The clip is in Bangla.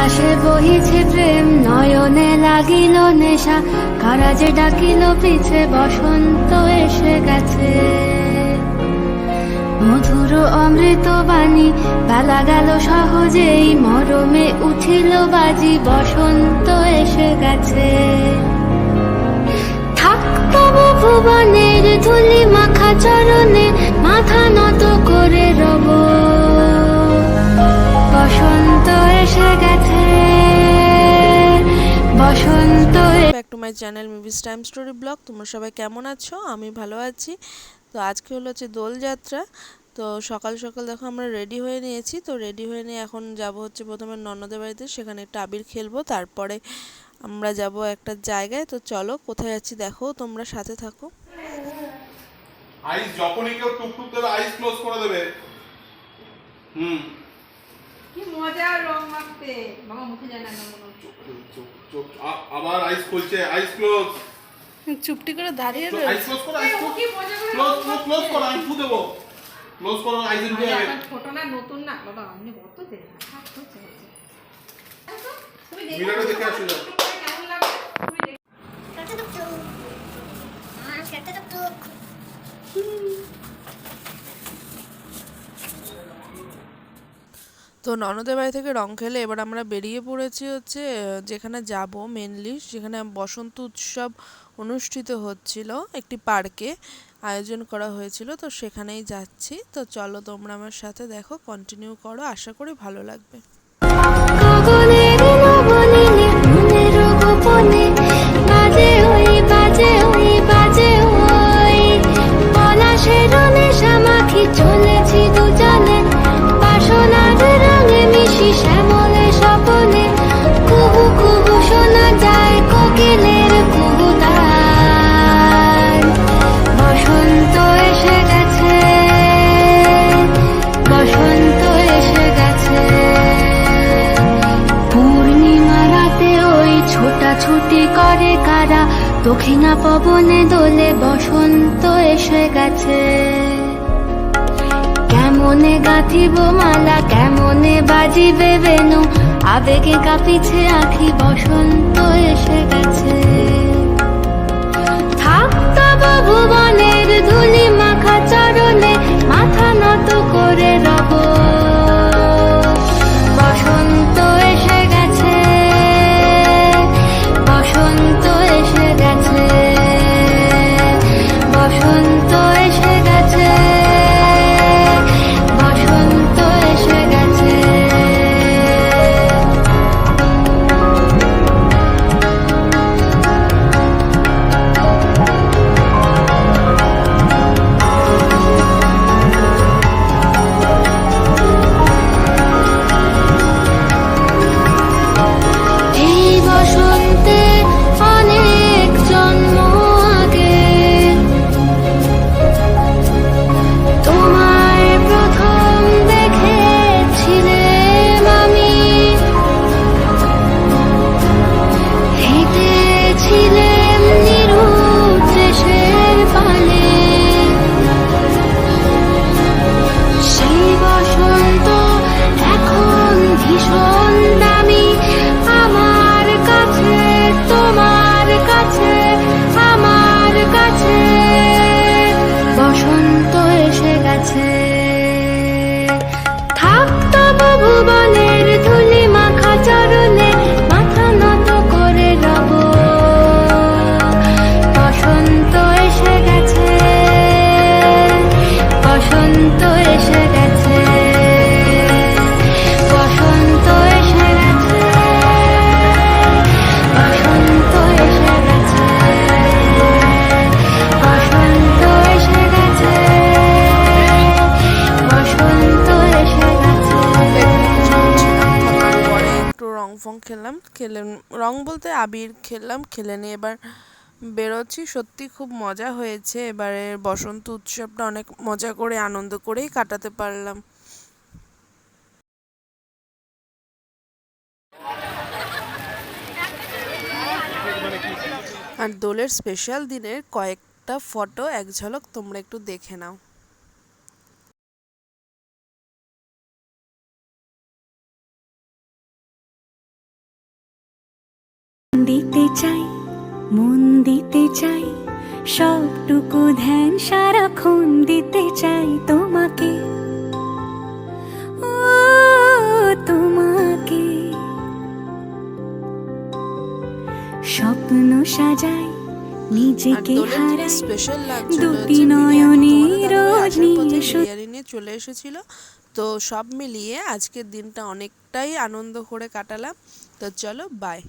আকাশে বহিছে প্রেম, নয়নে লাগিল নেশা, কারা যে ডাকিল পিছে, বসন্ত এসে গেছে। মধুর অমৃত বাণী, বেলা গেল সহজেই, মরমে উঠিল বাজি, বসন্ত এসে গেছে। থাক তবু ভুবনের ধুলি মাখা চরণে, মাথা নত করে রব, বসন্ত এসে গেছে, বসন্ত। Back to my channel movies time story blog. তোমরা সবাই কেমন আছো? আমি ভালো আছি। তো আজকে হচ্ছে দোলযাত্রা। তো সকাল সকাল দেখো আমরা রেডি হয়ে নিয়েছি। তো রেডি হয়ে নিয়ে এখন যাব হচ্ছে প্রথমে ননদের বাড়িতে, সেখানে একটা আবির খেলবো, তারপরে আমরা যাব একটা জায়গায়। তো চলো কোথায় যাচ্ছি দেখো, তোমরা সাথে থাকো। আইস যখনই কেউ টুকটুক দেবে আইস ক্লোজ করে দেবে। কি মজা রং মাখতে, বাবা মুখে যায় না মনে হচ্ছে। চুপ আবার আইস খুলছে, আইস ক্লোজ। চুপটি করে দাঁড়িয়ে আইস ক্লোজ করো, আইস ক্লোজ। কি মজা করে ক্লোজ ক্লোজ করো, আমি ফু দেবো। ক্লোজ করো, আইস উঠে যাবে। ছোট না নতুন না বাবা, আপনি কত দেন থাক হচ্ছে হচ্ছে। তুমি দেখো মিররে দেখে আসো যাও। কেমন লাগে তুমি দেখো। তো ননদের বাড়ি থেকে রং খেলে এবার আমরা বেরিয়ে পড়েছি হচ্ছে যেখানে যাব মেনলি, সেখানে বসন্ত উৎসব অনুষ্ঠিত হচ্ছিল একটি পার্কে, আয়োজন করা হয়েছিল। তো সেখানেই যাচ্ছি। তো চলো তোমরা আমার সাথে দেখো, কন্টিনিউ করো, আশা করি ভালো লাগবে। গগনের নবনীনে, মনের গোপনে, বাজে ওই বাজে ওই বাজে ওই, পলাশের নেশা মাখি চলেছি দুজনে, বাসনার রঙে মিশি শ্যামলে স্বপনে, কুহু কুহু শোনা যায় কোকিলের কুহুতান, বসন্ত এসে গেছে, বসন্ত এসে গেছে। পূর্ণিমা রাতে ওই ছোটাছুটি করে কারা, দক্ষিণা পবনে দোলে, বসন্ত এসে গেছে। কেমনে গাঁথিব মালা, কেমনে বাজিবে বেনু, আবেগে কাঁপিছে আঁখি, বসন্ত এসে গেছে। থাক তবু ভুবনের ধুলি মাখা চরণে, মাথা নত করে রব, বসন্ত এসে গেছে, বসন্ত এসে গেছে, বসন্ত এসে গেছে, বসন্ত এসে গেছে। এই বসন্তে অনেক জন্ম আগে, তোমায় প্রথম দেখেছিলাম আমি, হেঁটেছিলাম নিরুৎ দেশের পানে, সেই বসন্ত এখন ভীষণ দামি আমার কাছে, তোমার কাছে, আমার কাছে, বসন্ত এসে গেছে। থাক তবু ভুবনের ধুলি মাখা চরণে, মাথা নত করে রব, বসন্ত এসে গেছে, বসন্ত এসে গেছে, বসন্ত এসে গেছে, বসন্ত এসে গেছে, বসন্ত এসে গেছে, বসন্ত এসে গেছে। পরে একটু রং ফং খেলে রং বলতে আবির খেললাম, খেলে নিয়ে এবার বেরোচ্ছি। সত্যি খুব মজা হয়েছে, এবারে বসন্ত উৎসবটা অনেক মজা করে আনন্দ করেই কাটাতে পারলাম। আর দোলের স্পেশাল দিনের কয়েকটা ফটো এক ঝলক তোমরা একটু দেখে নাও। দিতে চাই, মন দিতে চাই, সবটুকু ধ্যান সারাক্ষণ দিতে চাই তোমাকে, ও তোমাকে। স্বপ্ন সাজাই, নিজেকে দোলের হারাই, স্পেশাল লাগছিল দুটি নয়নে রোজ নিয়ে বিরিয়ানি নিয়ে চলে এসেছিল। তো সব মিলিয়ে আজকের দিনটা অনেকটাই আনন্দ করে কাটালাম। তো চলো বাই।